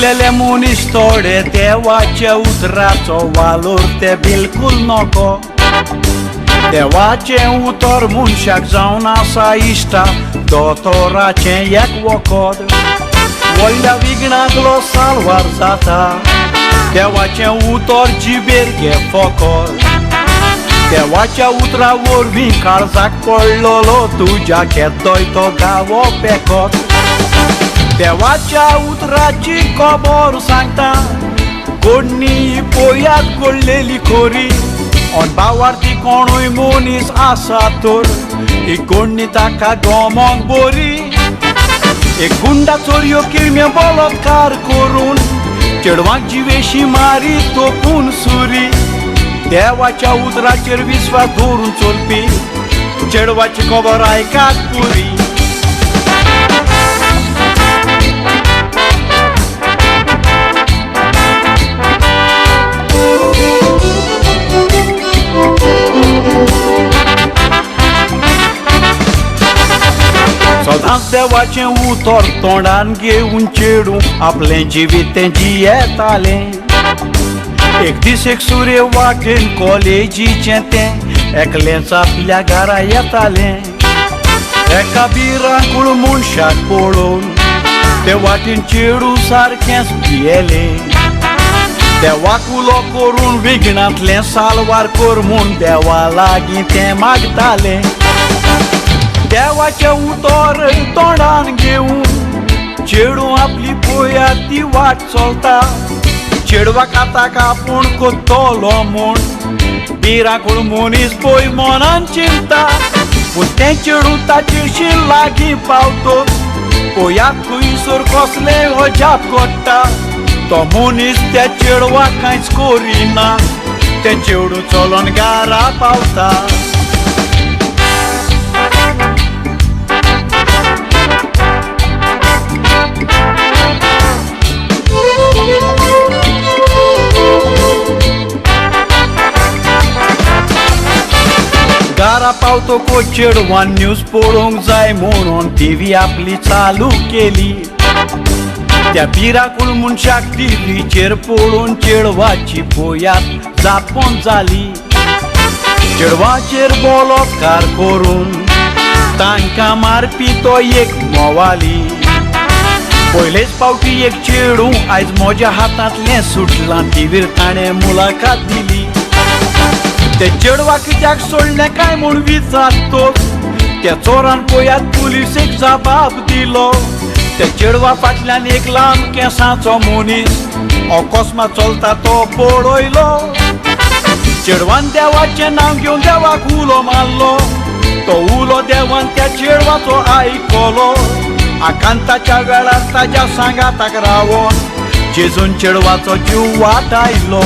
शिकलेले मनीस थोडे देवाच्या उतराचो वालोर ते बिलकुल नको. देवाचे उतर मनशाक जावन आसा इश्टा दोतोराचें एक वखद. व्हडल्या विघ्नांतलो साल्वार जाता देवाचें उतर जिबेर घे फकत. देवाच्या उतरा वरवीं काळजाक पडलोलो तुज्या घेतोय तो गावो पेकत. देवाच्या उतराची खबर सांगता कोणी पोयात घडलेली खोरी. अनभावार्थी कोणूय मनीस आसा तर ही कोणी ताका गमोंक बरी. एक गुंडा चोरयो किळम्यो बलात्कार करून चेडवांक जिवेशी मारी तोपून सुरी. देवाच्या उतराचेर विश्वास दवरून चलपी चेडवाची खबर आयकात पुरी. सदांच देवाचें उतर तोंडान घेवन चेडूं आपलें जिवीत तें जियेतालें. एक दीस एक सुरे वाटेन कॉलेजीचें तें एकलेंच आपल्या घरा येतालें. एका भिरांकूळ मनशाक पळोवन ते वाटेन चेडूं सारकेंच भियेलें. देवाक उलो करून विघ्नांतलें साल्वार कर म्हूण देवा लागीं तें मागतालें. देवाचें उतर तोंडान घेवन चेडूं आपली पोयात ती वाट चलता. चेडवाक आतां आपूण कोत्तलो म्हूण भिरांकूळ मनीस पळय मनान चिंता. पूण तें चेडूं ताचेशी लागीं पावतोच पोयात खंयसर कसलें अजाप घडटा. तो मनीस त्या चेडवाक कांयच करिना. तें चेडूं चलोन घरा पावता. घरा पावतो चेडवान न्यूज पळोवंक जाय म्हणून टीव्ही आपली चालू केली. त्या भिरांकूळ मनशाक टीव्हीचेर पळोवन चेडवाची पोयात जापण जाली. चेडवाचेर बलात्कार करून तांकां मारपी तो एक मोवाली. पयलेच फावटी एक चेडूं आयज म्हज्या हातांतलें सुटलां टीव्हीर ताणें मुलाखत दिली. ते चेडवा कित्याक सोडलें काय म्हूण विचारतोच त्या चोरान पोयात पुलिसेक जबाब दिलो. त्या चेडवा फाटल्यान एक लांब केंसाचो मनीस अकस्मात चलता तो पळयलो. चेडवान देवाचें नांव घेवन देवाक उलो मारलो. तो उलो देवान त्या चेडवाचो आयकलो. आकांताच्या वेळार ताच्या सांगाताक रावोन जेजून चेडवाचो जीव वाटायलो.